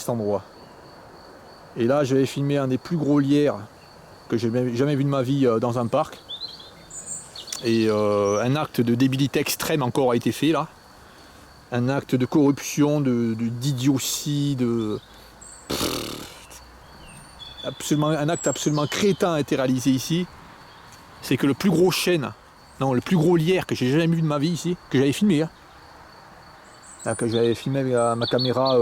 cet endroit. Et là, j'avais filmé un des plus gros lierres que j'ai jamais vu de ma vie dans un parc. Et un acte de débilité extrême encore a été fait là. Un acte de corruption, d'idiotie, un acte absolument crétin a été réalisé ici. C'est que le plus gros chêne, non, le plus gros lierre que j'ai jamais vu de ma vie ici, que j'avais filmé, hein, là, que j'avais filmé avec ma caméra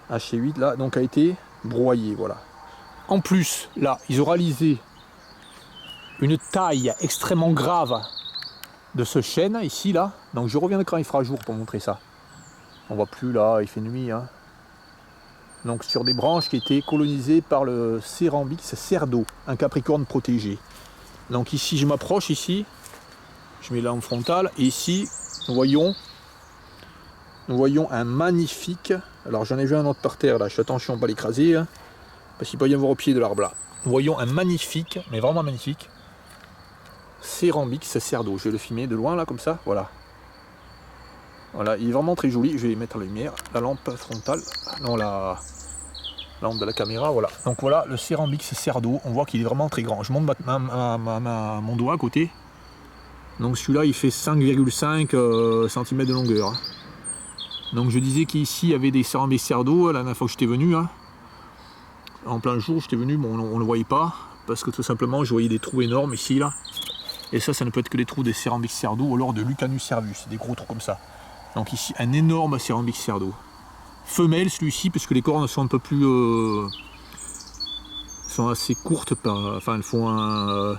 H8 là, donc a été broyé, voilà. En plus, là, ils ont réalisé une taille extrêmement grave de ce chêne ici là. Donc je reviendrai quand il fera jour pour montrer ça. On voit plus là, il fait nuit, hein. Donc sur des branches qui étaient colonisées par le Cerambyx cerdo, un capricorne protégé. Donc ici je m'approche, ici, je mets là en frontal, et ici nous voyons un magnifique, alors j'en ai vu un autre par terre là, je fais attention à ne pas l'écraser, hein, parce qu'il peut y avoir au pied de l'arbre là. Nous voyons un magnifique, mais vraiment magnifique, Cerambyx cerdo. Je vais le filmer de loin là comme ça, voilà. Voilà, il est vraiment très joli, je vais mettre la lumière, la lampe frontale, non la lampe de la caméra, voilà. Donc voilà le Cerambyx cerdo, on voit qu'il est vraiment très grand. Je monte mon doigt à côté. Donc celui-là il fait 5,5 cm de longueur. Donc je disais qu'ici il y avait des Cerambyx cerdo, la dernière fois que j'étais venu, hein. En plein jour j'étais venu, bon on ne le voyait pas, parce que tout simplement je voyais des trous énormes ici là. Et ça ne peut être que les trous des Cerambyx cerdo ou alors de Lucanus cervus, des gros trous comme ça. Donc ici un énorme Cerambyx cerdo. Femelle celui-ci, puisque les cornes sont un peu plus... sont assez courtes, enfin elles font un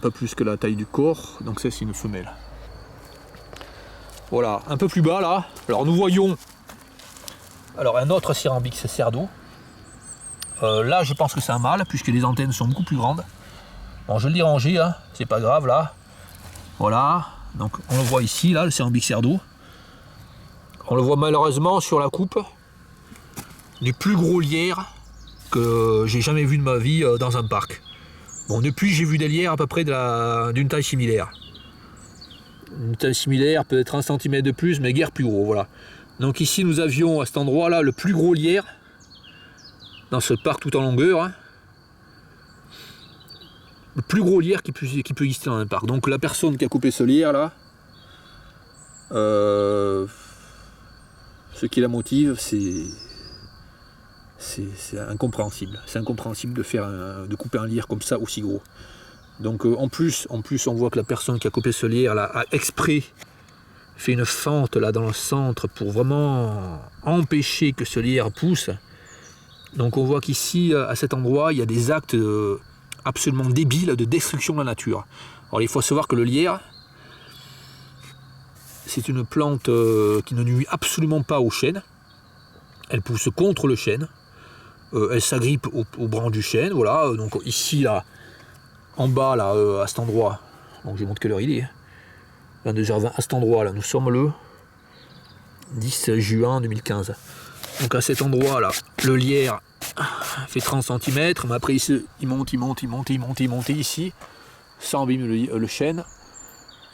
peu plus que la taille du corps. Donc ça c'est une femelle. Voilà, un peu plus bas là. Alors nous voyons alors un autre Cerambyx cerdo. Là je pense que c'est un mâle, puisque les antennes sont beaucoup plus grandes. Bon je l'ai rangé, hein, c'est pas grave là. Voilà. Donc on le voit ici, là, le Cerambyx cerdo. On le voit malheureusement sur la coupe du plus gros lierre que j'ai jamais vu de ma vie dans un parc. Bon, depuis j'ai vu des lierres à peu près d'une taille similaire. Une taille similaire, peut-être 1 cm de plus, mais guère plus gros, voilà. Donc ici nous avions à cet endroit-là le plus gros lierre dans ce parc tout en longueur, hein. Le plus gros lierre qui peut exister dans un parc. Donc la personne qui a coupé ce lierre là, ce qui la motive, c'est incompréhensible. C'est incompréhensible de couper un lierre comme ça aussi gros. Donc en plus on voit que la personne qui a coupé ce lierre là a exprès fait une fente là dans le centre pour vraiment empêcher que ce lierre pousse. Donc on voit qu'ici à cet endroit il y a des actes absolument débiles de destruction de la nature. Alors il faut savoir que le lierre, c'est une plante qui ne nuit absolument pas au chêne. Elle pousse contre le chêne. Elle s'agrippe aux branches du chêne. Voilà. Donc ici, là, en bas, là, à cet endroit, donc je vous montre quelle heure il est. 22h20, à cet endroit, là, nous sommes le 10 juin 2015. Donc à cet endroit, là, le lierre fait 30 cm, mais après il monte ici, ça abîme le chêne.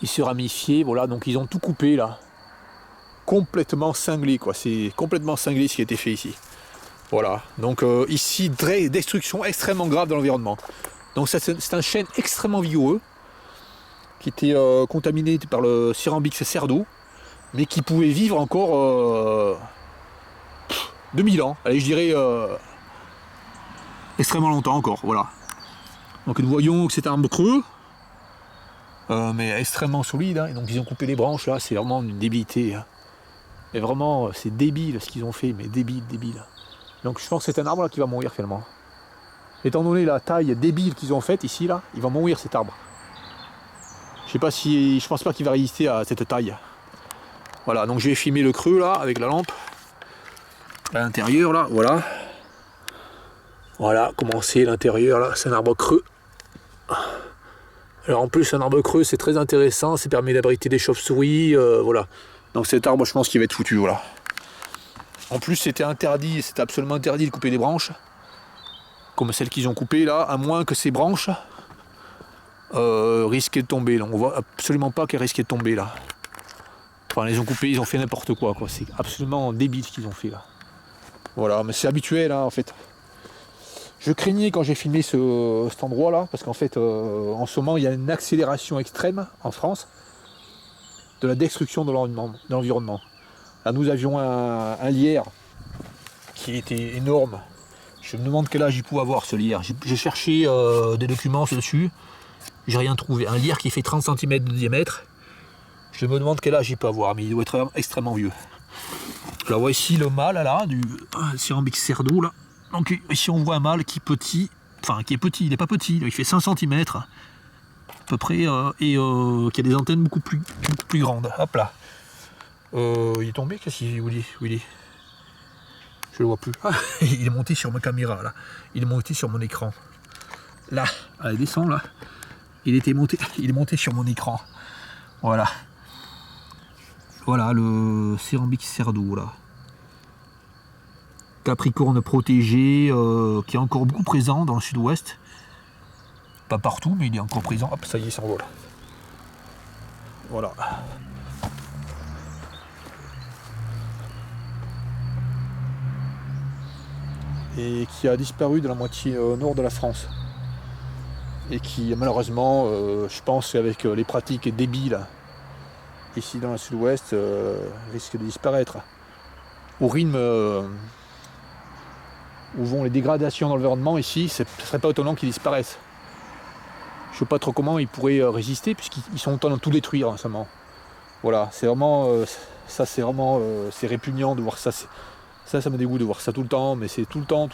Il se ramifié, voilà, donc ils ont tout coupé là, complètement cinglé quoi, c'est complètement cinglé ce qui a été fait ici. Voilà, donc ici destruction extrêmement grave de l'environnement. Donc c'est un chêne extrêmement vigoureux qui était contaminé par le Cerambyx cerdo, mais qui pouvait vivre encore 2000 ans, allez je dirais extrêmement longtemps encore, voilà. Donc nous voyons que c'est un arbre creux, mais extrêmement solide, hein. Et donc ils ont coupé les branches là, c'est vraiment une débilité, hein. Et vraiment c'est débile ce qu'ils ont fait, mais débile. Donc je pense que c'est un arbre là qui va mourir finalement. Étant donné la taille débile qu'ils ont faite ici là, il va mourir cet arbre. Je pense pas qu'il va résister à cette taille. Voilà, donc je vais filmer le creux là avec la lampe. À l'intérieur là, voilà. Voilà comment c'est l'intérieur là, c'est un arbre creux. Alors en plus un arbre creux c'est très intéressant, ça permet d'abriter des chauves-souris, voilà. Donc cet arbre je pense qu'il va être foutu, voilà. En plus c'était interdit, c'était absolument interdit de couper des branches, comme celles qu'ils ont coupées là, à moins que ces branches risquaient de tomber. Donc on voit absolument pas qu'elles risquaient de tomber là. Enfin, ils ont coupé, ils ont fait n'importe quoi. C'est absolument débile ce qu'ils ont fait là. Voilà, mais c'est habituel hein, en fait. Je craignais quand j'ai filmé cet endroit là, parce qu'en fait, en ce moment, il y a une accélération extrême en France de la destruction de l'environnement. Là, nous avions un lierre qui était énorme. Je me demande quel âge il pouvait avoir ce lierre. J'ai cherché des documents dessus, j'ai rien trouvé. Un lierre qui fait 30 cm de diamètre. Je me demande quel âge il peut avoir, mais il doit être extrêmement vieux. Alors voici ici le mâle là, du Cyrambix cerdo là. Donc ici on voit un mâle qui est petit, enfin qui est petit, il n'est pas petit, il fait 5 cm à peu près, et qui a des antennes beaucoup plus grandes. Hop là. Il est tombé, qu'est-ce qu'il où il est? Je le vois plus. Ah, il est monté sur ma caméra là. Il est monté sur mon écran. Là, allez descend là. Il est monté sur mon écran. Voilà. Voilà le Cyrambix cerdo là. Capricorne protégé, qui est encore beaucoup présent dans le sud-ouest. Pas partout, mais il est encore présent. Hop, ça y est, il s'envole. Voilà. Et qui a disparu de la moitié nord de la France. Et qui, malheureusement, je pense qu'avec les pratiques débiles ici dans le sud-ouest, risque de disparaître. Au rythme où vont les dégradations dans l'environnement ici, ce ne serait pas étonnant qu'ils disparaissent. Je ne sais pas trop comment ils pourraient résister, puisqu'ils sont en train de tout détruire en ce moment. Voilà, c'est vraiment, ça c'est vraiment, c'est répugnant de voir ça. Ça me dégoûte de voir ça tout le temps, mais c'est tout le temps.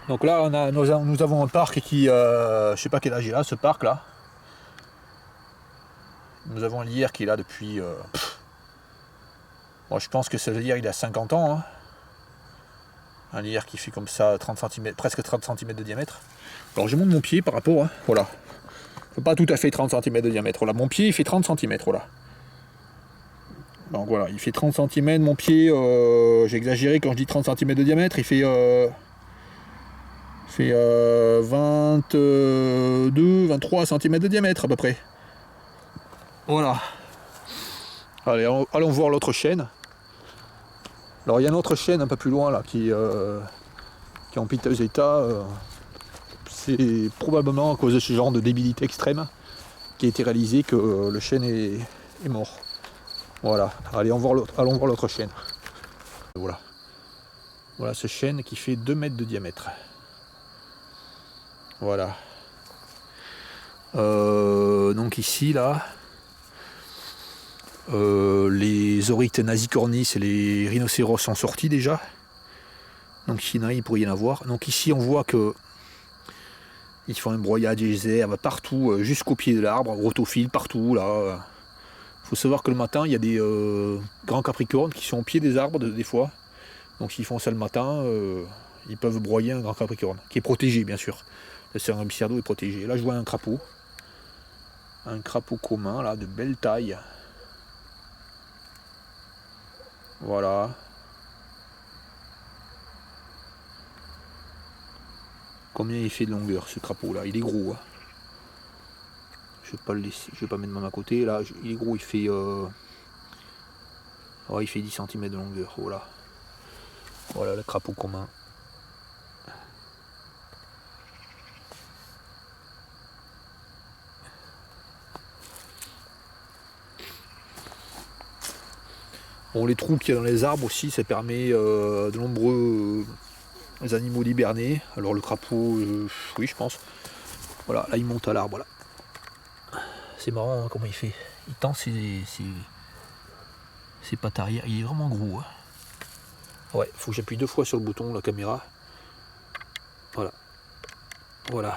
Donc là, nous avons un parc qui, je ne sais pas quel âge il a, ce parc là. Nous avons un lierre qui est là depuis... Bon, je pense que ce lierre il a 50 ans. Hein. Un lierre qui fait comme ça 30 cm, presque 30 cm de diamètre. Alors je monte mon pied par rapport, hein, voilà. Pas tout à fait 30 cm de diamètre. Là, mon pied il fait 30 cm, voilà. Donc voilà, il fait 30 cm, mon pied, j'ai exagéré quand je dis 30 cm de diamètre, il fait 22, 23 cm de diamètre à peu près. Voilà. Allez, allons voir l'autre chaîne. Alors il y a une autre chaîne un peu plus loin là qui est en piteux état. C'est probablement à cause de ce genre de débilité extrême qui a été réalisé que le chêne est mort. Voilà. Allez, allons voir l'autre chaîne. Voilà. Voilà ce chêne qui fait 2 mètres de diamètre. Voilà. Donc ici là. Les oryctes nasicornis et les rhinocéros sont sortis déjà. Donc ici il pourrait y en avoir. Donc ici on voit que ils font un broyage des herbes partout, jusqu'au pied de l'arbre, rotophiles partout là. Faut savoir que le matin il y a des grands capricornes qui sont au pied des arbres des fois. Donc s'ils font ça le matin, ils peuvent broyer un grand capricorne, qui est protégé bien sûr. Le Cyrambix cerdo est protégé. Là je vois un crapaud commun là, de belle taille. Voilà. Combien il fait de longueur ce crapaud là? Il est gros. Hein. Je vais pas le laisser, je vais pas mettre ma main à côté. Là, il est gros, il fait, il fait 10 cm de longueur. Voilà. Voilà le crapaud commun. Bon, les trous qu'il y a dans les arbres aussi, ça permet de nombreux animaux d'hiberner. Alors le crapaud, oui je pense. Voilà, là il monte à l'arbre. Là. C'est marrant hein, comment il fait. Il tend ses pattes arrière. Il est vraiment gros. Hein. Ouais, il faut que j'appuie 2 fois sur le bouton, la caméra. Voilà. Voilà.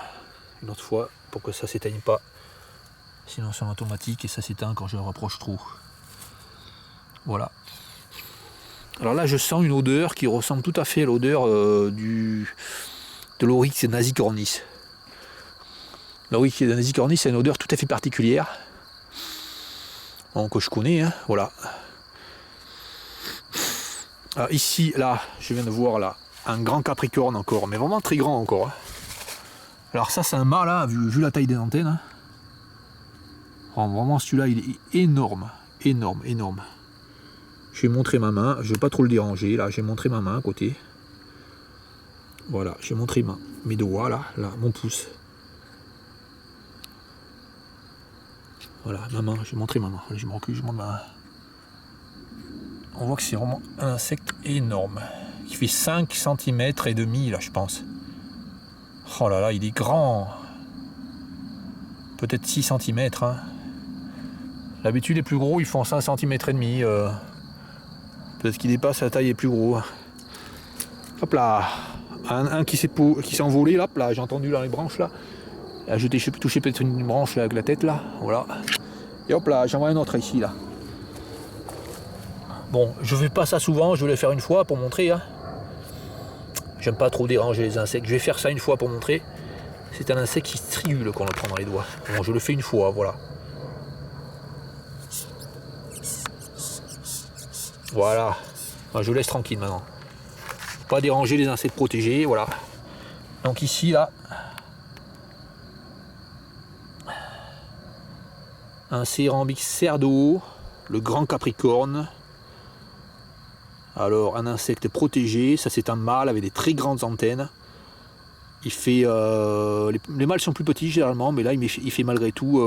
Une autre fois pour que ça ne s'éteigne pas. Sinon c'est en automatique et ça s'éteint quand je le rapproche trop. Voilà. Alors là je sens une odeur qui ressemble tout à fait à l'odeur de l'Oryx nasicornis. L'Oryx nasicornis a une odeur tout à fait particulière. Bon, que je connais, hein, voilà. Alors ici, là, je viens de voir là, un grand capricorne encore, mais vraiment très grand encore. Hein. Alors ça c'est un mâle, hein, vu la taille des antennes. Hein. Vraiment celui-là il est énorme, énorme, énorme. Je vais montrer ma main, je ne vais pas trop le déranger, là j'ai montré ma main à côté. Voilà, j'ai montré mes doigts là, mon pouce. Voilà, ma main, j'ai montré ma main. Je me recule, je montre ma main. On voit que c'est vraiment un insecte énorme, qui fait 5 cm et demi là je pense. Oh là là, il est grand. Peut-être 6 cm. Hein. D'habitude les plus gros ils font 5 cm et demi. Peut-être qu'il dépasse, la taille est plus gros. Hop là, un qui s'est envolé là, j'ai entendu dans les branches là. J'ai touché peut-être une branche là, avec la tête là, voilà. Et hop là, j'en vois un autre ici là. Bon, je fais pas ça souvent, je vais le faire une fois pour montrer. Hein. J'aime pas trop déranger les insectes, je vais faire ça une fois pour montrer. C'est un insecte qui stridule quand on le prend dans les doigts. Bon, je le fais une fois, voilà. Voilà, je laisse tranquille maintenant. Pas déranger les insectes protégés, voilà. Donc ici là, un cérambique cerf de haut, le grand capricorne. Alors un insecte protégé, ça c'est un mâle avec des très grandes antennes. Il fait, les mâles sont plus petits généralement, mais là il fait malgré tout,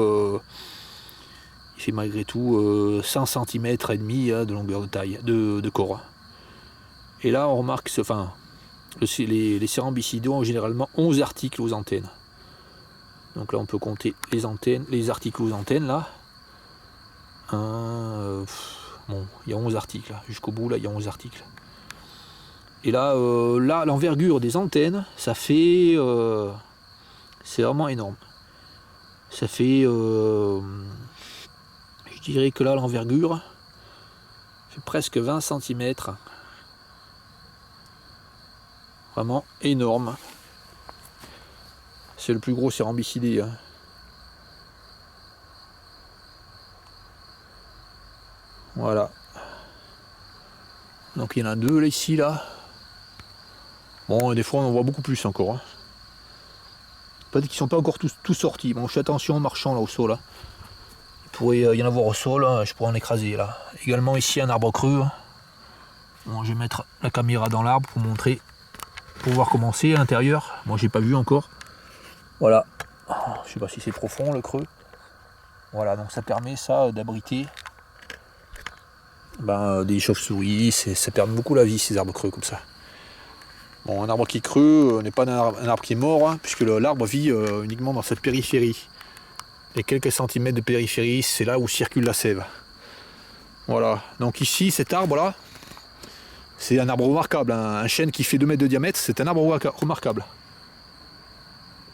100 cm et demi de longueur de taille, de corps. Et là on remarque, les cérambicides ont généralement 11 articles aux antennes. Donc là on peut compter les articles aux antennes là. Bon, il y a 11 articles, jusqu'au bout là il y a 11 articles. Et là, l'envergure des antennes, ça fait... c'est vraiment énorme. Ça fait... je dirais que là l'envergure fait presque 20 cm. Vraiment énorme. C'est le plus gros cérambicidé. Hein. Voilà. Donc il y en a deux là, ici, là. Bon, des fois on en voit beaucoup plus encore. Hein. Peut-être qu'ils sont pas encore tous sortis. Bon, je fais attention en marchant là au sol. Là. Il pourrait y en avoir au sol, hein, je pourrais en écraser là. Également ici un arbre creux. Hein. Bon, je vais mettre la caméra dans l'arbre pour montrer, pour voir comment c'est à l'intérieur. Moi j'ai pas vu encore. Voilà. Je sais pas si c'est profond le creux. Voilà, donc ça permet ça d'abriter des chauves-souris. Ça permet beaucoup la vie ces arbres creux comme ça. Bon, un arbre qui est creux n'est pas un arbre qui est mort, hein, puisque l'arbre vit uniquement dans cette périphérie. Et quelques centimètres de périphérie, c'est là où circule la sève. Voilà, donc ici, cet arbre-là, c'est un arbre remarquable. Hein. Un chêne qui fait 2 mètres de diamètre, c'est un arbre remarquable.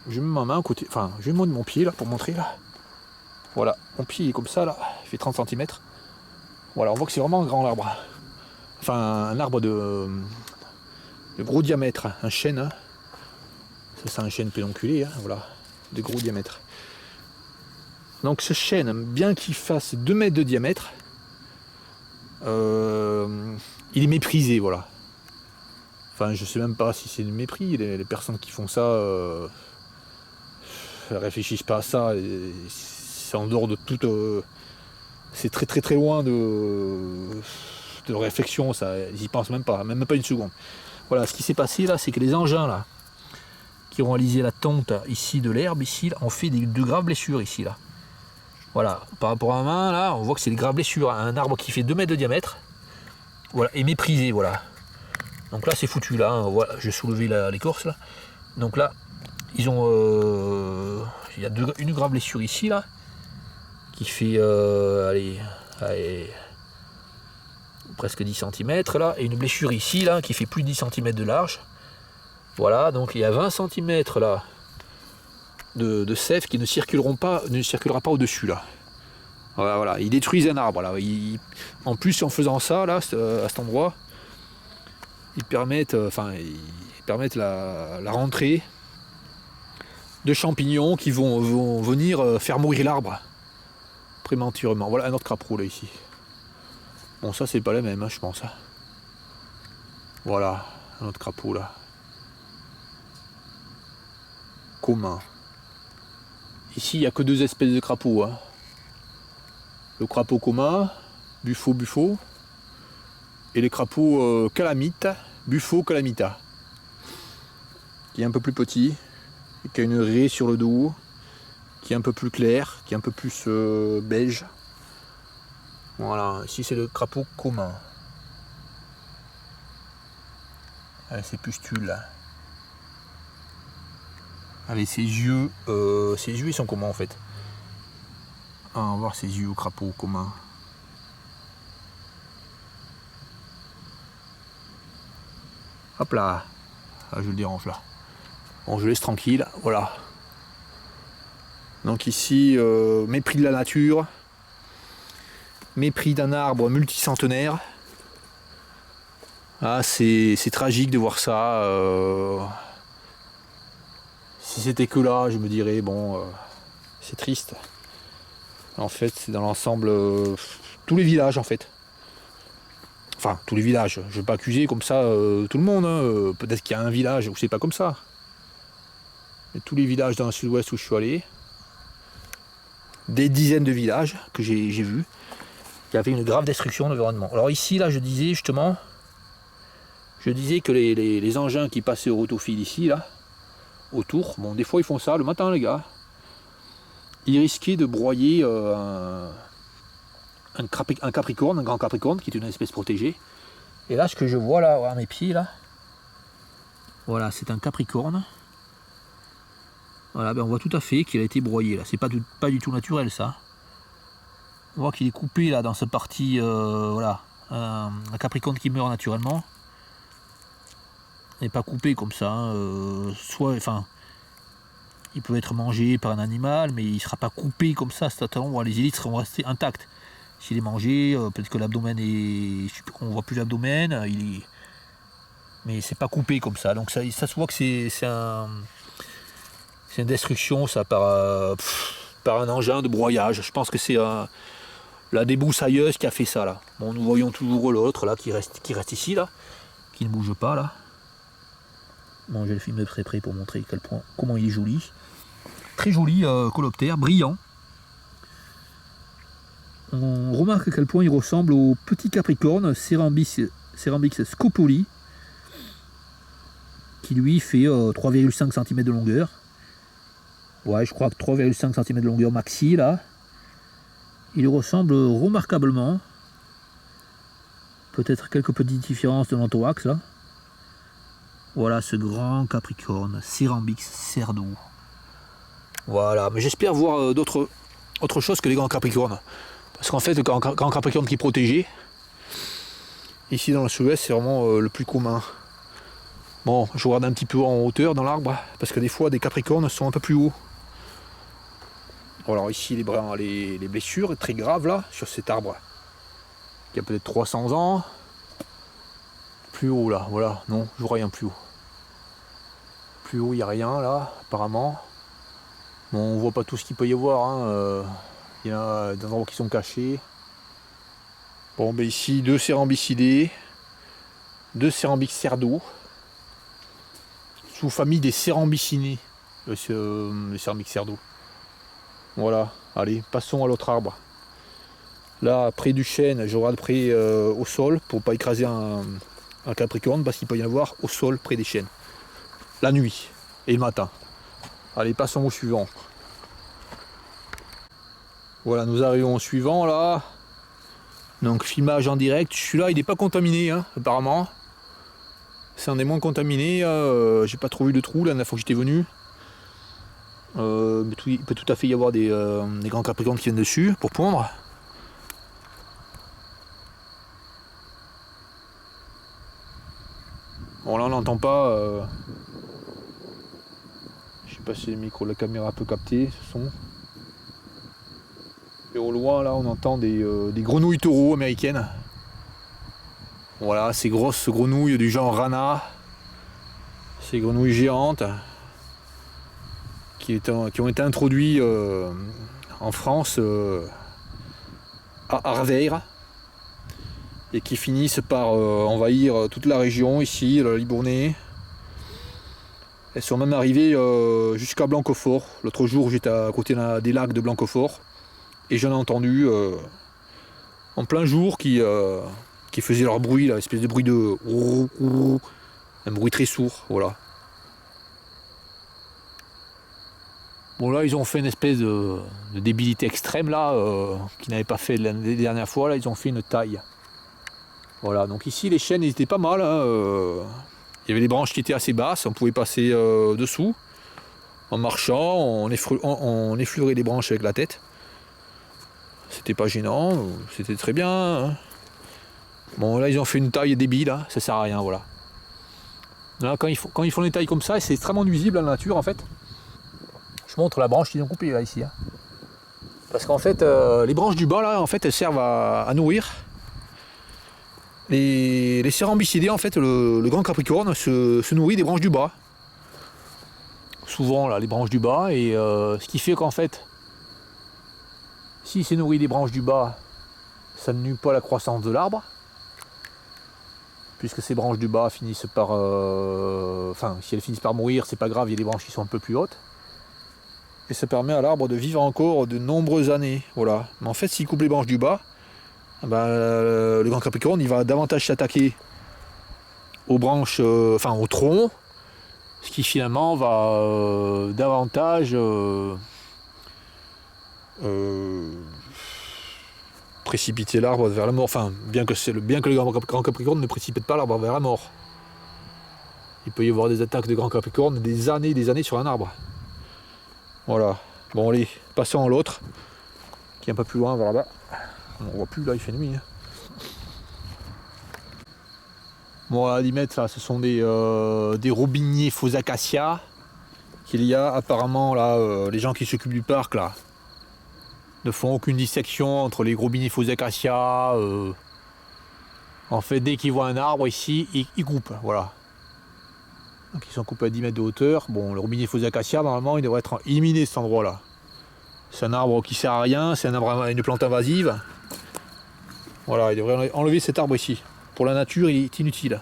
Je mets ma main à côté, enfin, je vais monter mon pied là pour montrer là. Voilà, mon pied est comme ça là, il fait 30 cm. Voilà, on voit que c'est vraiment un grand arbre. Enfin, un arbre de gros diamètre, un chêne. Hein. Ça, c'est un chêne pédonculé, hein, voilà, de gros diamètre. Donc ce chêne, bien qu'il fasse 2 mètres de diamètre, il est méprisé, voilà. Enfin, je sais même pas si c'est du mépris. Les personnes qui font ça réfléchissent pas à ça. C'est en dehors de toute... c'est très très très loin de réflexion, ça. Ils y pensent même pas une seconde. Voilà, ce qui s'est passé là, c'est que les engins là, qui ont réalisé la tonte ici de l'herbe, ici, là, ont fait de graves blessures ici là. Voilà, par rapport à ma main là, on voit que c'est des graves blessures. Un arbre qui fait 2 mètres de diamètre, voilà, est méprisé, voilà. Donc là c'est foutu là, hein, voilà, je vais soulever l'écorce là. Donc là, ils ont, il y a une grave blessure ici là, qui fait, allez, presque 10 cm là, et une blessure ici là, qui fait plus de 10 cm de large. Voilà, donc il y a 20 cm là, de sève qui ne circulera pas au-dessus là. Voilà, ils détruisent un arbre là. En plus, en faisant ça là, à cet endroit, ils permettent, la rentrée de champignons qui vont venir faire mourir l'arbre prématurément. Voilà un autre crapaud là ici. Bon, ça c'est pas la même, hein, je pense. Hein. Voilà, un autre crapaud là. Commun. Ici, il n'y a que 2 espèces de crapauds. Hein. le crapaud commun, Buffo, et les crapauds calamites, Buffo calamita, qui est un peu plus petit, et qui a une raie sur le dos, qui est un peu plus clair, qui est un peu plus beige. Voilà, ici c'est le crapaud commun. Avec ses pustules là. Avec ses yeux ils sont comment en fait? Ah, on va voir ses yeux au crapaud commun. Hop là, ah, je le dérange là. Bon, je laisse tranquille, voilà. Donc ici, mépris de la nature, mépris d'un arbre multicentenaire. Ah, c'est tragique de voir ça. Si c'était que là, je me dirais, bon, c'est triste. En fait, c'est dans l'ensemble, tous les villages en fait. Enfin, tous les villages, je ne vais pas accuser comme ça tout le monde. Hein. Peut-être qu'il y a un village où c'est pas comme ça. Mais tous les villages dans le sud-ouest où je suis allé, des dizaines de villages que j'ai vus, il y avait une grave destruction de l'environnement. Alors ici, là, je disais justement, que les engins qui passaient au rotofil ici, là, autour, bon, des fois ils font ça le matin, les gars. Ils risquaient de broyer un capricorne, un grand capricorne, qui est une espèce protégée. Et là, ce que je vois là, à mes pieds, là, voilà, c'est un capricorne. Voilà, ben on voit tout à fait qu'il a été broyé là. C'est pas du tout naturel ça. On voit qu'il est coupé là dans cette partie, voilà, un capricorne qui meurt naturellement. Il n'est pas coupé comme ça. Hein, soit, enfin, il peut être mangé par un animal, mais il ne sera pas coupé comme ça. Les élytres seront restés intacts. S'il est mangé, peut-être que l'abdomen est, on voit plus l'abdomen, mais c'est pas coupé comme ça. Donc ça se voit que c'est une destruction, ça, par un engin de broyage. Je pense que c'est la débroussailleuse qui a fait ça là. Bon, nous voyons toujours l'autre là qui reste ici là, qui ne bouge pas là. Bon, je vais le filmer très près pour montrer comment il est joli. Très joli coloptère, brillant. On remarque à quel point il ressemble au petit capricorne Cerambix scopoli, qui lui fait 3,5 cm de longueur. Ouais, je crois que 3,5 cm de longueur maxi là. Il ressemble remarquablement. Peut-être quelques petites différences de l'anthorax là. Voilà ce grand capricorne, Cerambix cerdo. Voilà, mais j'espère voir autre chose que les grands capricornes. Parce qu'en fait, le grand capricorne qui est protégé, ici dans le sud-ouest, c'est vraiment le plus commun. Bon, je regarde un petit peu en hauteur dans l'arbre, parce que des fois, des capricornes sont un peu plus hauts. Alors ici, les blessures très graves là, sur cet arbre, qui a peut-être 300 ans. Plus haut là, voilà, non, je vois rien plus haut. Plus haut, il n'y a rien là, apparemment. Bon, on voit pas tout ce qu'il peut y avoir, hein. Il y a des endroits qui sont cachés. Bon, ben ici, 2 Cerambycidés, 2 Cerambix cerdo, sous-famille des Cerambycinés, le Cerambix cerdo. Voilà, allez, passons à l'autre arbre. Là, près du chêne, je regarde près au sol, pour pas écraser un capricorne, parce qu'il peut y en avoir au sol, près des chênes. La nuit et le matin. Allez, passons au suivant. Voilà, nous arrivons au suivant là. Donc filmage en direct. Celui-là, il n'est pas contaminé, hein, apparemment. C'est un des moins contaminés. J'ai pas trop vu de trous la dernière fois que j'étais venu. Mais il peut tout à fait y avoir des grands capricornes qui viennent dessus pour pondre. Bon, là on n'entend pas. Je sais pas si le micro de la caméra peut capter ce son. Et au loin, là, on entend des grenouilles taureaux américaines. Voilà, ces grosses grenouilles du genre Rana. Ces grenouilles géantes qui ont été introduites en France à Arveyres et qui finissent par envahir toute la région, ici, la Libournais. Elles sont même arrivées jusqu'à Blanquefort. L'autre jour, j'étais à côté des lacs de Blanquefort. Et j'en ai entendu en plein jour qui faisaient leur bruit, là, espèce de bruit de... un bruit très sourd, voilà. Bon là ils ont fait une espèce de débilité extrême là, qu'ils n'avaient pas fait les dernières fois, là ils ont fait une taille. Voilà, donc ici les chênes ils étaient pas mal, hein, il y avait des branches qui étaient assez basses, on pouvait passer dessous, en marchant, on effleurait les branches avec la tête. C'était pas gênant, c'était très bien. Hein. Bon là ils ont fait une taille débile, hein, ça sert à rien, voilà. Là quand ils font des tailles comme ça, c'est extrêmement nuisible à la nature en fait. Je montre la branche qu'ils ont coupée là ici. Hein. Parce qu'en fait, les branches du bas là, en fait, elles servent à nourrir. Les cérambycidés, en fait, le grand capricorne se nourrit des branches du bas. Souvent là, les branches du bas, et ce qui fait qu'en fait, s'il se nourrit des branches du bas, ça ne nuit pas la croissance de l'arbre. Puisque ces branches du bas finissent par... Enfin, si elles finissent par mourir, c'est pas grave, il y a des branches qui sont un peu plus hautes. Et ça permet à l'arbre de vivre encore de nombreuses années. Voilà. Mais en fait, s'il coupe les branches du bas, ben, le grand capricorne il va davantage s'attaquer aux branches, enfin au tronc, ce qui finalement va davantage précipiter l'arbre vers la mort. Enfin, bien que le grand capricorne ne précipite pas l'arbre vers la mort. Il peut y avoir des attaques de grand capricorne des années sur un arbre. Voilà. Bon allez, passons à l'autre, qui est un peu plus loin vers là-bas. On voit plus là, il fait nuit. Hein. Bon à 10 mètres là, ce sont des robiniers faux acacias qu'il y a apparemment là, les gens qui s'occupent du parc là ne font aucune dissection entre les robiniers faux acacias. En fait, dès qu'ils voient un arbre ici, ils coupent, voilà. Donc ils sont coupés à 10 mètres de hauteur. Bon, le robinier faux acacia, normalement, il devrait être éliminé cet endroit-là. C'est un arbre qui sert à rien, c'est une plante invasive. Voilà, il devrait enlever cet arbre ici. Pour la nature, il est inutile.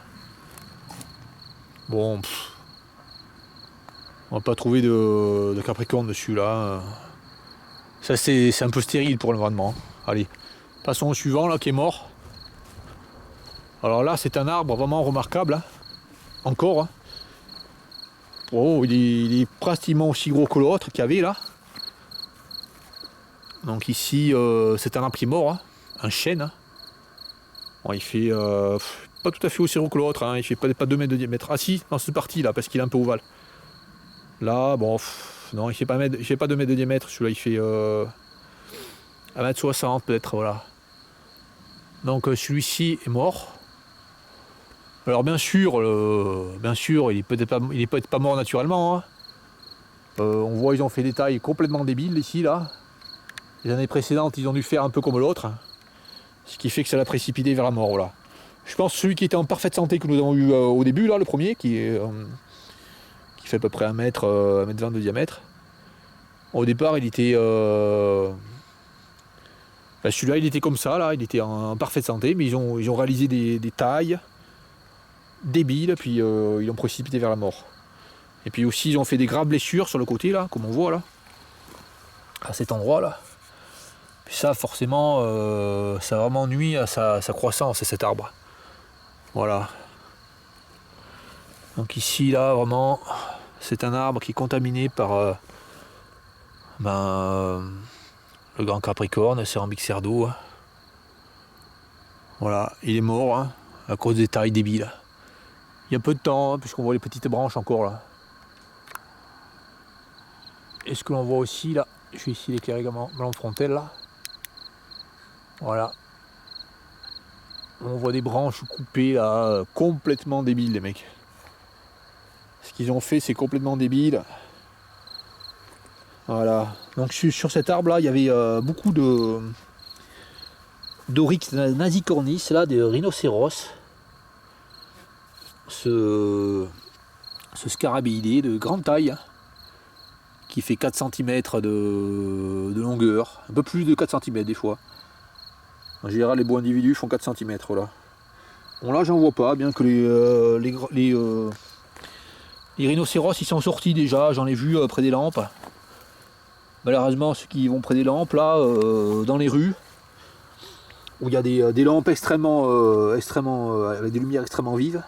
Bon, on va pas trouver de capricorne dessus là. Ça c'est un peu stérile pour l'environnement. Allez, passons au suivant là qui est mort. Alors là, c'est un arbre vraiment remarquable. Hein. Encore. Hein. Oh, il est pratiquement aussi gros que l'autre qu'il y avait là. Donc ici, c'est un arbre qui est mort, hein. Un chêne. Hein. Bon, il fait pas tout à fait aussi gros que l'autre, hein. Il fait pas 2 mètres de diamètre. Ah si, dans cette partie là, parce qu'il est un peu ovale. Là, bon, non, il fait pas 2 mètres de diamètre, celui-là il fait 1m60 peut-être, voilà. Donc celui-ci est mort. Alors bien sûr, il est peut-être pas mort naturellement. Hein. On voit ils ont fait des tailles complètement débiles ici là. Les années précédentes ils ont dû faire un peu comme l'autre. Hein. Ce qui fait que ça l'a précipité vers la mort, voilà. Je pense que celui qui était en parfaite santé que nous avons eu au début là, le premier, qui fait à peu près 1m20 de diamètre. Au départ il était... celui-là il était comme ça là, il était en parfaite santé, mais ils ont réalisé des tailles débiles, puis ils l'ont précipité vers la mort. Et puis aussi ils ont fait des graves blessures sur le côté là, comme on voit là, à cet endroit là. Puis ça forcément ça vraiment nuit à sa croissance, à cet arbre. Voilà. Donc ici là vraiment c'est un arbre qui est contaminé par le grand capricorne, Cérambix d'eau. Hein. Voilà, il est mort hein, à cause des tailles débiles. Il y a peu de temps, hein, puisqu'on voit les petites branches encore là. Et ce que l'on voit aussi là, je vais ici l'éclairer blanc frontal là. Voilà. On voit des branches coupées là, complètement débiles les mecs. Ce qu'ils ont fait c'est complètement débile. Voilà. Donc sur cet arbre là, il y avait beaucoup d'Oryx nasicornis là, des rhinocéros. Ce scarabéidé de grande taille qui fait 4 cm de longueur, un peu plus de 4 cm des fois. En général les beaux individus font 4 cm là. Bon là j'en vois pas, bien que les rhinocéros ils sont sortis déjà, j'en ai vu près des lampes. Malheureusement ceux qui vont près des lampes là, dans les rues, où il y a des lampes avec des lumières extrêmement vives.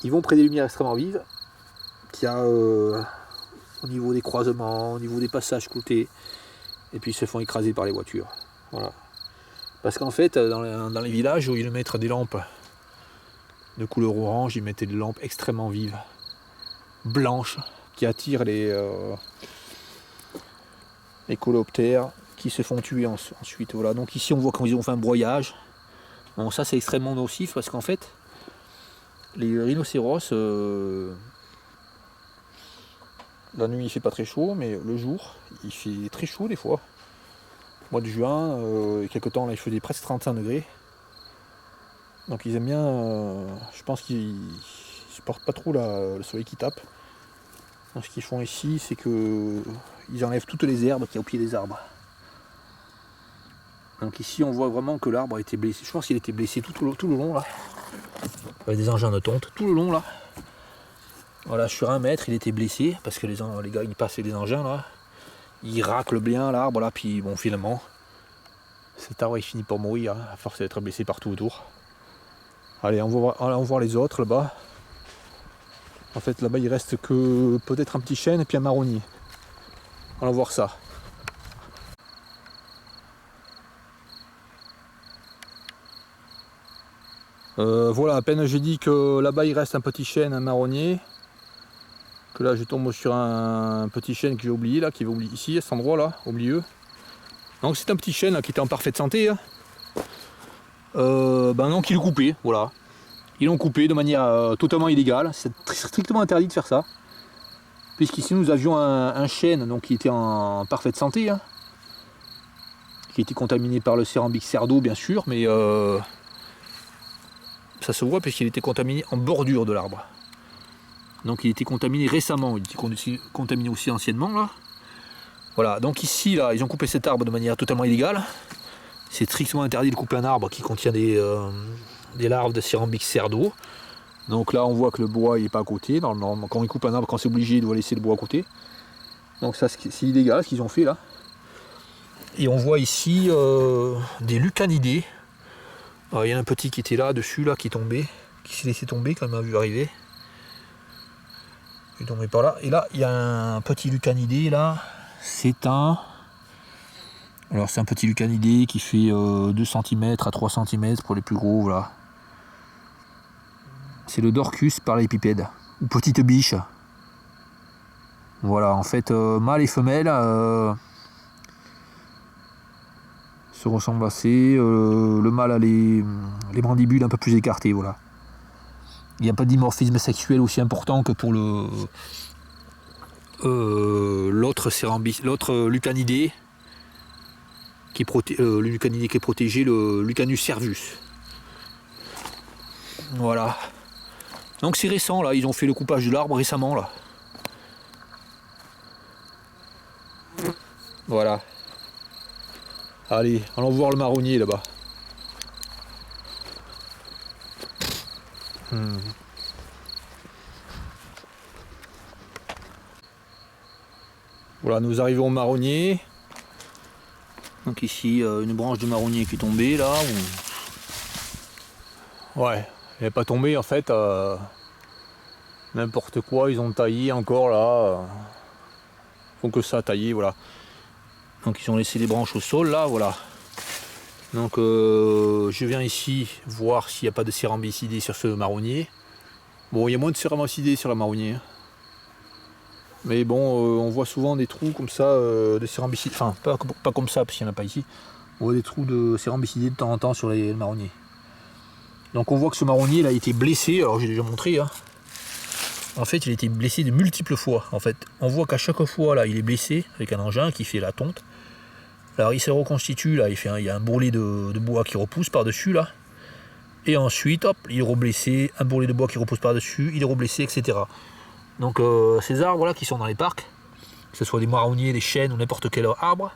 Ils vont près des lumières extrêmement vives, qu'il y a au niveau des croisements, au niveau des passages cloutés, et puis ils se font écraser par les voitures. Voilà. Parce qu'en fait, dans les villages où ils mettent des lampes de couleur orange, ils mettaient des lampes extrêmement vives, blanches, qui attirent les coléoptères, qui se font tuer ensuite. Voilà. Donc ici on voit quand ils ont fait un broyage. Bon, ça c'est extrêmement nocif parce qu'en fait les rhinocéros, la nuit il fait pas très chaud, mais le jour il fait très chaud des fois. Au mois de juin, il y a quelques temps là il faisait presque 35 degrés. Donc ils aiment bien, je pense qu'ils supportent pas trop le soleil qui tape. Donc ce qu'ils font ici c'est que ils enlèvent toutes les herbes qu'il y a au pied des arbres. Donc ici on voit vraiment que l'arbre a été blessé. Je pense qu'il a été blessé tout le long là. Avec des engins de tonte tout le long là. Voilà, sur 1 mètre il était blessé parce que les gars ils passaient des engins là. Ils raclent bien l'arbre là, puis bon finalement cet arbre il finit par mourir hein, à force d'être blessé partout autour. Allez, on va voir les autres là-bas. En fait là-bas il reste que peut-être un petit chêne et puis un marronnier. Allons voir ça. Voilà, à peine j'ai dit que là-bas il reste un petit chêne, un marronnier. Que là je tombe sur un petit chêne que j'ai oublié là, qui est oublié ici, à cet endroit là, au milieu. Donc c'est un petit chêne là, qui était en parfaite santé. Hein. Donc ils l'ont coupé, voilà. Ils l'ont coupé de manière totalement illégale. C'est strictement interdit de faire ça. Puisqu'ici nous avions un chêne donc, qui était en parfaite santé. Hein, qui était contaminé par le cérambyque cerdo bien sûr, mais ça se voit puisqu'il était contaminé en bordure de l'arbre. Donc il était contaminé récemment, il était contaminé aussi anciennement là. Voilà, donc ici là, ils ont coupé cet arbre de manière totalement illégale. C'est strictement interdit de couper un arbre qui contient des larves de cérambyque cerdo. Donc là on voit que le bois n'est pas à côté. Quand ils coupent un arbre, quand c'est obligé, ils doivent laisser le bois à côté. Donc ça c'est illégal ce qu'ils ont fait là. Et on voit ici des lucanidés. Alors, il y a un petit qui était là dessus, là, qui est tombé, qui s'est laissé tomber quand il m'a vu arriver. Il est tombé par là. Et là, il y a un petit lucanidé là. C'est un petit lucanidé qui fait 2 cm à 3 cm pour les plus gros, voilà. C'est le Dorcus parallépipède, ou petite biche. Voilà, en fait, mâle et femelle se ressemblent assez. Le mâle a les mandibules un peu plus écartées, voilà. Il n'y a pas de dimorphisme sexuel aussi important que pour l'autre lucanidé qui est protégé, le Lucanus cervus. Voilà. Donc c'est récent là, ils ont fait le coupage de l'arbre récemment là. Voilà. Allez, allons voir le marronnier là-bas. Voilà, nous arrivons au marronnier. Donc ici, une branche de marronnier qui est tombée là. Ouais, elle n'est pas tombée en fait. N'importe quoi, ils ont taillé encore là. Ils font que ça, tailler, voilà. Donc ils ont laissé les branches au sol là, voilà. Donc je viens ici voir s'il n'y a pas de cérambycidés sur ce marronnier. Bon, il y a moins de cérambycidés sur le marronnier. Mais bon, on voit souvent des trous comme ça de cérambycidés. Enfin, pas comme ça, parce qu'il n'y en a pas ici. On voit des trous de cérambycidés de temps en temps sur les marronniers. Donc on voit que ce marronnier là, a été blessé, alors j'ai déjà montré. Hein. En fait, il a été blessé de multiples fois. En fait, on voit qu'à chaque fois, là, il est blessé avec un engin qui fait la tonte. Alors il se reconstitue, là, il y a un bourrelet de bois qui repousse par-dessus, là. Et ensuite, hop, il est reblessé, un bourrelet de bois qui repousse par-dessus, il est reblessé, etc. Donc ces arbres là qui sont dans les parcs, que ce soit des marronniers, des chênes ou n'importe quel arbre,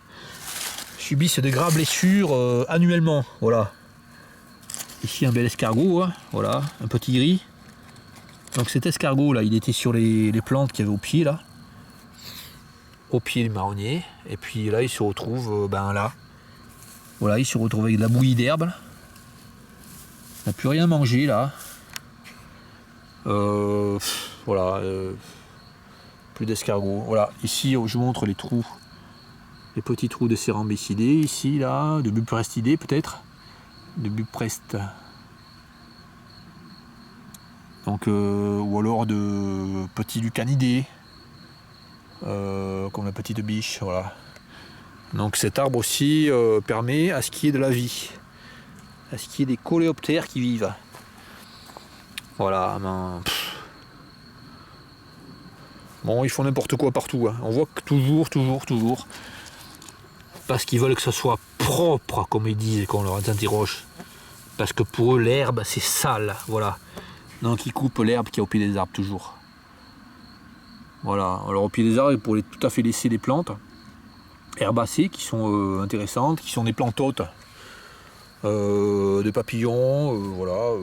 subissent de graves blessures annuellement. Voilà. Ici un bel escargot, hein, voilà, un petit gris. Donc cet escargot là, il était sur les plantes qu'il y avait au pied là. Au pied du marronnier, et puis là il se retrouve là, Voilà, il se retrouve avec de la bouillie d'herbe. Il n'a plus rien à manger là. Voilà. Plus d'escargots. Voilà, ici je vous montre les trous. Les petits trous de cérambycidés, ici, là, de buprestidés peut-être. De buprest. Donc, ou alors de petits lucanidés. Comme la petite biche, voilà. Donc cet arbre aussi permet à ce qu'il y ait de la vie. À ce qu'il y ait des coléoptères qui vivent. Voilà, ben, bon, ils font n'importe quoi partout. Hein. On voit que toujours. Parce qu'ils veulent que ça soit propre, comme ils disent quand on leur interroge. Parce que pour eux, l'herbe, c'est sale. Voilà. Donc ils coupent l'herbe qui est au pied des arbres, toujours. Voilà. Alors au pied des arbres, pour tout à fait laisser des plantes herbacées qui sont intéressantes, qui sont des plantes hôtes, des papillons, voilà.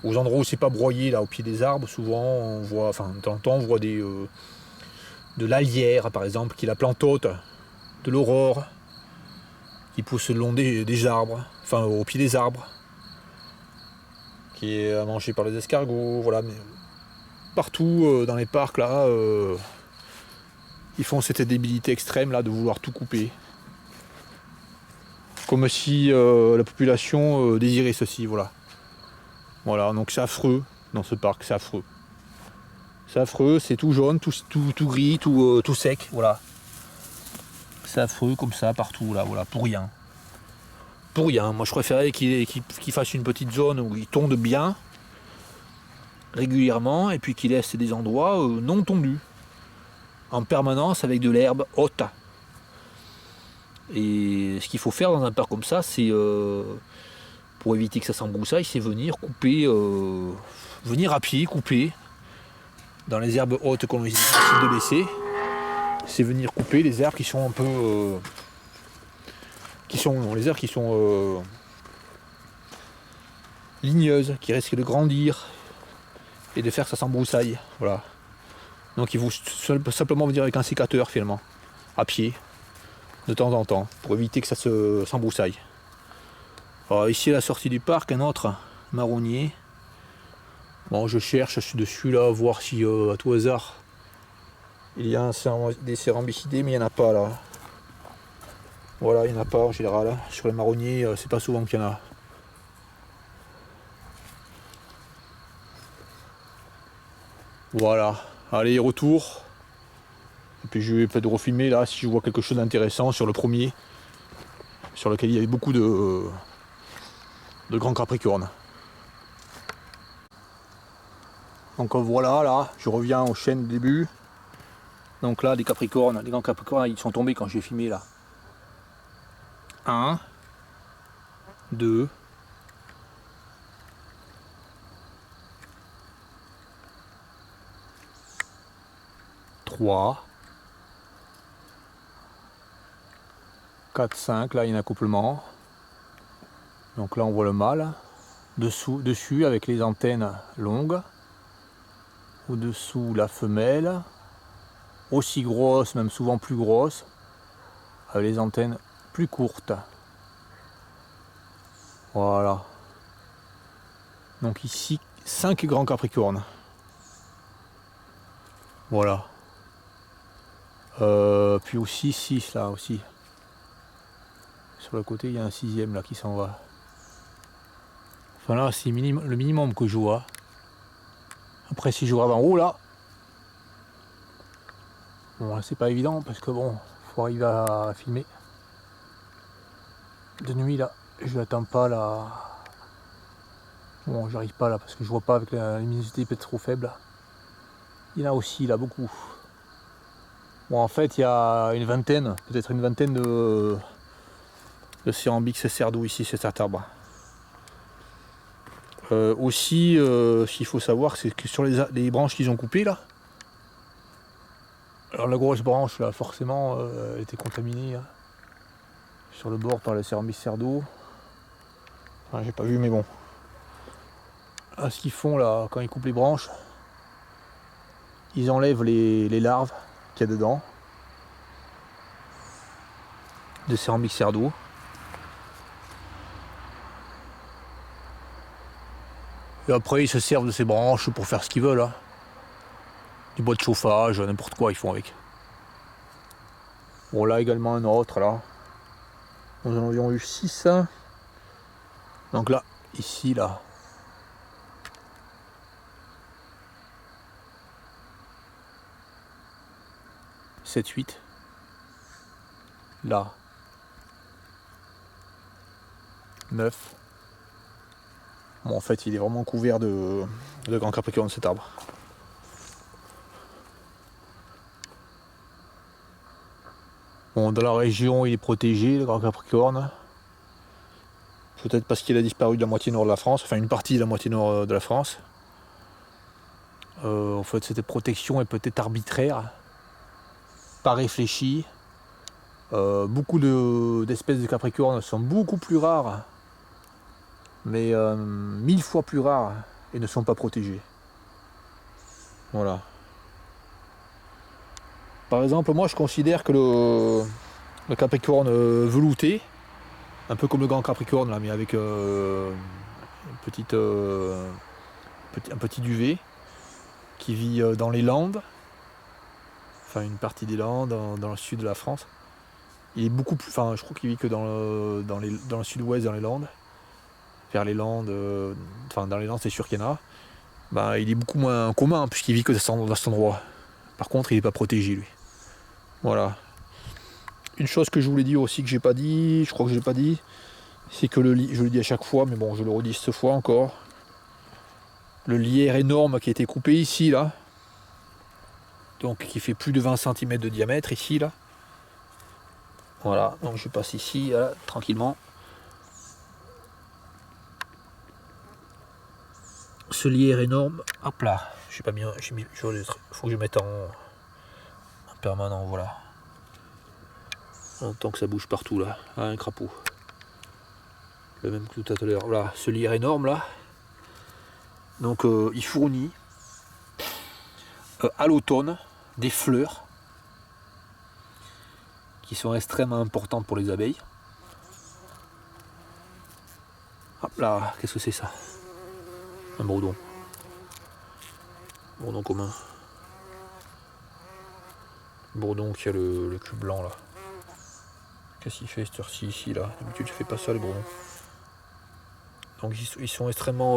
Aux endroits où c'est pas broyé, là, au pied des arbres, souvent, on voit, enfin, de temps en temps, on voit de l'alière, par exemple, qui est la plante hôte, de l'aurore, qui pousse le long des arbres, enfin, au pied des arbres, qui est mangée par les escargots, voilà. Mais partout, dans les parcs, là, ils font cette débilité extrême, là, de vouloir tout couper. Comme si la population désirait ceci, voilà. Voilà, donc c'est affreux dans ce parc, c'est affreux. C'est affreux, c'est tout jaune, tout gris, tout sec, voilà. C'est affreux comme ça partout, là, voilà, pour rien. Pour rien, moi je préférais qu'il fasse une petite zone où il tonde bien, régulièrement, et puis qu'il laisse des endroits non tondus, en permanence avec de l'herbe haute. Et ce qu'il faut faire dans un parc comme ça, c'est... pour éviter que ça s'embroussaille, c'est venir couper, venir à pied, couper dans les herbes hautes qu'on décide de laisser. C'est venir couper les herbes qui sont un peu, les herbes qui sont ligneuses, qui risquent de grandir et de faire que ça s'embroussaille. Voilà. Donc il faut simplement venir avec un sécateur finalement, à pied, de temps en temps, pour éviter que ça s'embroussaille. Alors ici à la sortie du parc, un autre marronnier. Bon, je cherche dessus là, voir si à tout hasard il y a des cérambycidés, mais il n'y en a pas là. Voilà, il n'y en a pas en général. Sur les marronniers, c'est pas souvent qu'il y en a. Voilà, allez, retour. Et puis je vais peut-être refilmer là si je vois quelque chose d'intéressant sur le premier, sur lequel il y avait beaucoup de grands capricornes. Donc voilà, là, je reviens au chêne du début. Donc là, des capricornes, les grands capricornes, ils sont tombés quand j'ai filmé là. 1, 2, 3, 4, 5, là il y a un accouplement. Donc là on voit le mâle. Dessus avec les antennes longues. Au-dessous la femelle. Aussi grosse, même souvent plus grosse. Avec les antennes plus courtes. Voilà. Donc ici 5 grands capricornes. Voilà. Puis aussi 6 là aussi. Sur le côté il y a un 6e là qui s'en va. Enfin là c'est le minimum que je vois. Après si je regarde en haut là. Bon là c'est pas évident parce que bon, faut arriver à filmer. De nuit là, je l'attends pas là. Bon j'arrive pas là parce que je vois pas avec la luminosité peut-être trop faible. Il y en a aussi là beaucoup. Bon en fait il y a une vingtaine, peut-être une vingtaine de Cérambyx cerdou ici c'est cet arbre. Aussi ce qu'il faut savoir c'est que sur les branches qu'ils ont coupées là, alors la grosse branche là forcément elle était contaminée hein, sur le bord par le Cérambyx cerdou. Enfin, j'ai pas vu mais bon. Là, ce qu'ils font là quand ils coupent les branches, ils enlèvent les larves qu'il y a dedans. de céramique d'eau. Et après ils se servent de ces branches pour faire ce qu'ils veulent. Hein. Du bois de chauffage, n'importe quoi ils font avec. Bon là également un autre là. Nous en avions eu 6. Hein. Donc là, ici là. « 7, 8. Là. 9. Bon en fait il est vraiment couvert de grand capricorne cet arbre. Bon dans la région il est protégé le grand capricorne. Peut-être parce qu'il a disparu de la moitié nord de la France, enfin une partie de la moitié nord de la France. En fait cette protection est peut-être arbitraire, pas réfléchie. Beaucoup d'espèces de capricornes sont beaucoup plus rares, mais 1000 fois plus rares et ne sont pas protégées. Voilà. Par exemple, moi je considère que le capricorne velouté, un peu comme le grand capricorne là, mais avec un petit duvet, qui vit dans les Landes, enfin une partie des Landes, dans le sud de la France. Il est beaucoup plus, enfin je crois qu'il vit que dans le sud-ouest, dans les Landes, vers les Landes, enfin dans les Landes c'est sûr qu'il y en a. Ben, il est beaucoup moins commun puisqu'il vit que dans cet endroit. Par contre il n'est pas protégé lui. Voilà. Une chose que je voulais dire aussi que j'ai pas dit, je crois que je l'ai pas dit, c'est que je le dis à chaque fois, mais bon je le redis cette fois encore. Le lierre énorme qui a été coupé ici là, donc qui fait plus de 20 cm de diamètre ici là. Voilà, donc je passe ici là, tranquillement. Ce lierre énorme, hop là, j'ai pas mis, faut que je mette en permanent, voilà. Tant que ça bouge partout là, un crapaud. Le même que tout à l'heure. Voilà, ce lierre énorme là. Donc il fournit à l'automne des fleurs qui sont extrêmement importantes pour les abeilles. Hop là, qu'est-ce que c'est ça? Un bourdon. Bourdon commun. Bourdon qui a le cul blanc là. Qu'est-ce qu'il fait cette heure-ci ici là? D'habitude il fait pas ça les bourdons. Donc ils sont extrêmement,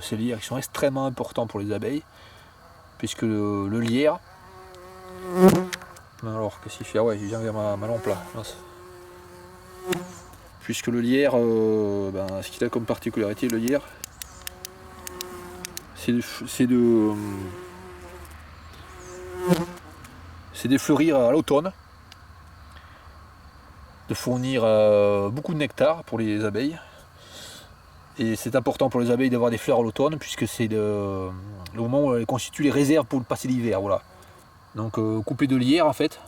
ces lierres, ils sont extrêmement importants pour les abeilles, puisque le lierre. Alors qu'est-ce qu'il fait? Ah ouais, il vient vers ma lampe là. Mince. Puisque le lierre, ce qu'il a comme particularité, le lierre, c'est de fleurir à l'automne, de fournir beaucoup de nectar pour les abeilles. Et c'est important pour les abeilles d'avoir des fleurs à l'automne, puisque c'est le moment où elles constituent les réserves pour le passer l'hiver. Voilà. Donc couper de lierre en fait,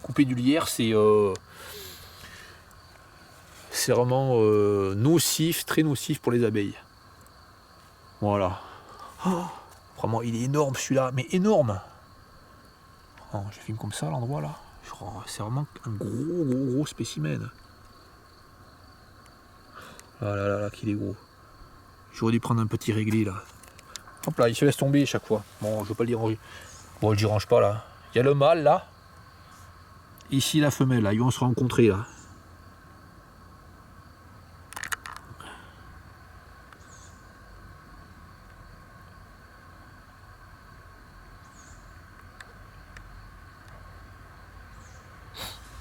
couper du lierre c'est vraiment nocif, très nocif pour les abeilles. Voilà. Oh, vraiment il est énorme celui-là, mais énorme. Oh, je filme comme ça l'endroit là. C'est vraiment un gros spécimen. Ah là là, qu'il est gros. J'aurais dû prendre un petit réglé là. Hop là, il se laisse tomber chaque fois. Bon, je vais pas le dire ranger. Bon, je range pas là. Il y a le mâle là. Ici la femelle là, ils vont se rencontrer là.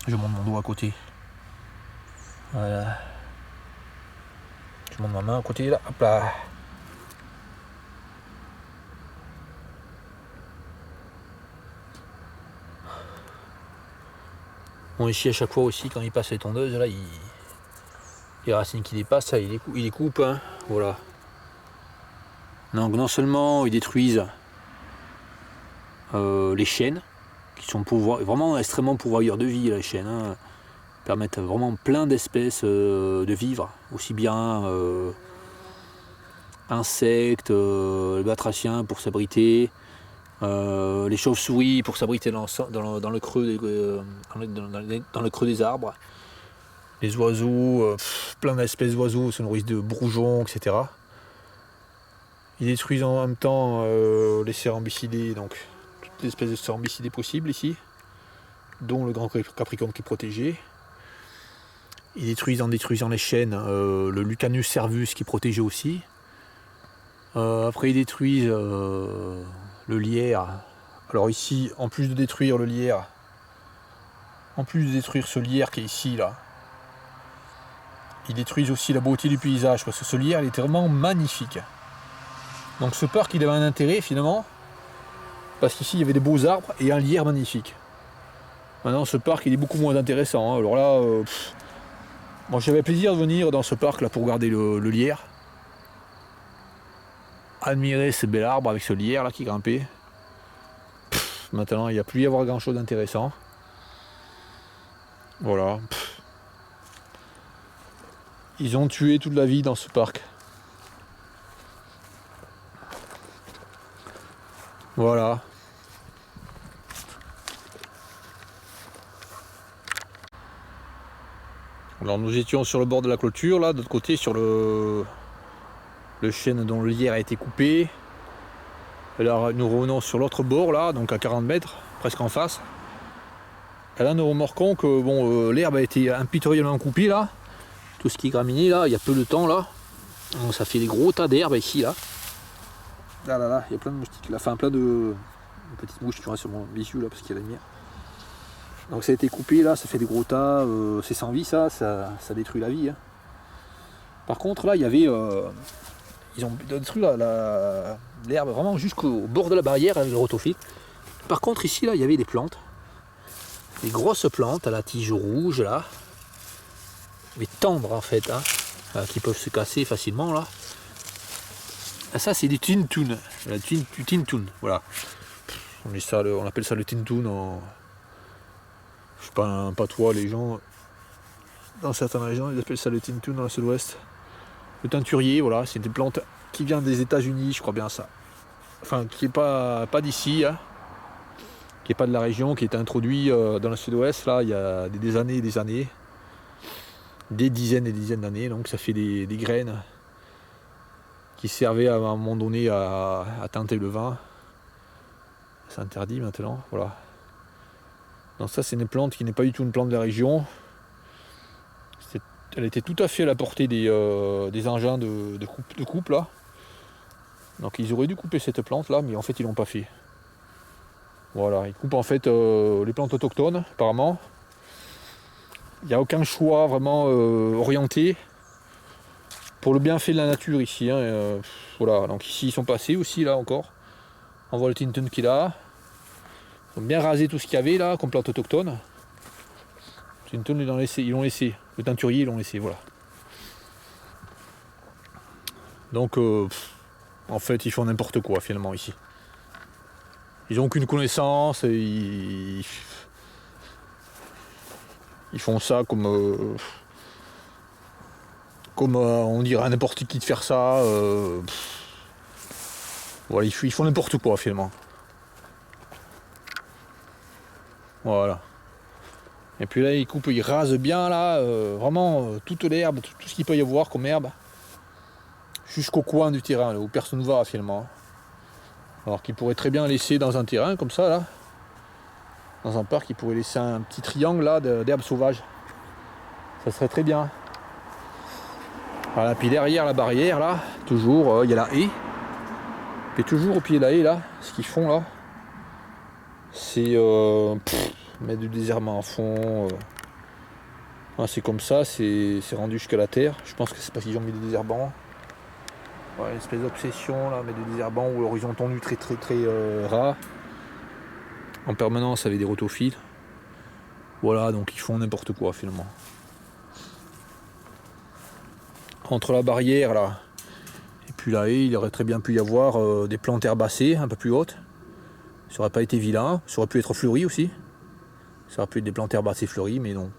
Je monte mon doigt à côté. Voilà. Je monte ma main à côté là. Hop là. Bon, ici à chaque fois aussi quand il passe les tondeuses là, les racines qui dépassent, là, il les coupe. Hein. Voilà. Donc non seulement ils détruisent les chênes, qui sont vraiment extrêmement pourvoyeurs de vie, les chênes. Hein. Permettent vraiment plein d'espèces de vivre, aussi bien insectes, les batraciens pour s'abriter, les chauves-souris pour s'abriter dans le creux des arbres, Les oiseaux, plein d'espèces d'oiseaux se nourrissent de bourgeons, etc. Ils détruisent en même temps les cérambycidés, donc toutes les espèces de cérambycidés possibles ici, dont le grand capricorne qui est protégé. Ils détruisent en détruisant les chênes, le Lucanus cervus qui est protégé aussi. Après ils détruisent le lierre. Alors ici, en plus de détruire le lierre, en plus de détruire ce lierre qui est ici là, ils détruisent aussi la beauté du paysage parce que ce lierre il était vraiment magnifique. Donc ce parc il avait un intérêt finalement parce qu'ici il y avait des beaux arbres et un lierre magnifique. Maintenant ce parc il est beaucoup moins intéressant, hein. Alors là, moi j'avais plaisir de venir dans ce parc là pour regarder le lierre. Admirer ce bel arbre avec ce lierre là qui grimpait. Maintenant il n'y a plus à y avoir grand chose d'intéressant. Voilà. Ils ont tué toute la vie dans ce parc. Voilà. Alors nous étions sur le bord de la clôture, là, de l'autre côté, sur le chêne dont le lierre a été coupé. Et là, nous revenons sur l'autre bord, là, donc à 40 mètres, presque en face. Et là, nous remarquons que bon, l'herbe a été impitoyablement coupée, là. Tout ce qui est graminé, là, il y a peu de temps, là. Donc, ça fait des gros tas d'herbe ici, là. Là, il y a plein de moustiques, là, enfin plein de petites mouches qui sont sur mon visu, là, parce qu'il y a la lumière. Donc ça a été coupé, là, ça fait des gros tas, c'est sans vie, ça détruit la vie. Hein. Par contre, là, il y avait... ils ont détruit l'herbe vraiment jusqu'au bord de la barrière avec le rotophyte. Par contre, ici, là, il y avait des plantes. Des grosses plantes à la tige rouge, là. Mais tendres, en fait, hein, qui peuvent se casser facilement, là. Ah, ça, c'est du tintoun. Du tintoun, voilà. On appelle ça le tintoun en... Je sais pas, un patois, les gens... Dans certaines régions, ils appellent ça le tintoun dans le sud-ouest. Le teinturier, voilà, c'est des plantes qui viennent des États-Unis, je crois bien ça. Enfin, qui n'est pas d'ici, hein, qui n'est pas de la région, qui est introduit dans le sud-ouest, là, il y a des années et des années. Des dizaines et des dizaines d'années, donc ça fait des graines qui servaient à un moment donné à teinter le vin. C'est interdit maintenant, voilà. Donc ça, c'est une plante qui n'est pas du tout une plante de la région. Elle était tout à fait à la portée des engins de coupe là. Donc ils auraient dû couper cette plante là, mais en fait ils l'ont pas fait. Voilà, ils coupent en fait les plantes autochtones apparemment. Il n'y a aucun choix vraiment orienté pour le bienfait de la nature ici. Hein, voilà, donc ici ils sont passés aussi là encore. On voit le tintoun qu'il a. Ils ont bien rasé tout ce qu'il y avait là comme plante autochtone. Le tintoun ils l'ont laissé. Le teinturier ils l'ont laissé, voilà. Donc en fait ils font n'importe quoi finalement ici. Ils n'ont aucune connaissance et ils font ça comme on dirait à n'importe qui de faire ça. Voilà, ils font n'importe quoi finalement. Voilà. Et puis là ils coupent, ils rasent bien là, vraiment toute l'herbe, tout ce qu'il peut y avoir comme herbe. Jusqu'au coin du terrain, là, où personne ne va finalement. Alors qu'ils pourraient très bien laisser dans un terrain comme ça là. Dans un parc, ils pourraient laisser un petit triangle là d'herbe sauvage. Ça serait très bien. Voilà, puis derrière la barrière là, toujours, il y a la haie. Et toujours au pied de la haie là, ce qu'ils font là, c'est mettre du désherbant en fond. C'est comme ça, c'est rendu jusqu'à la terre. Je pense que c'est parce qu'ils ont mis des désherbants. Ouais, une espèce d'obsession là, mettre des désherbants ou alors ils ont tendu très ras. En permanence avec des rotophiles. Voilà, donc ils font n'importe quoi finalement. Entre la barrière là et puis la haie, il aurait très bien pu y avoir des plantes herbacées un peu plus hautes. Ça aurait pas été vilain, ça aurait pu être fleuri aussi. Ça aurait pu être des plantes herbacées fleuries, mais non.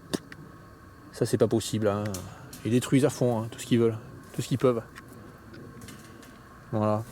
Ça c'est pas possible. Hein. Ils détruisent à fond hein, tout ce qu'ils veulent, tout ce qu'ils peuvent. Voilà.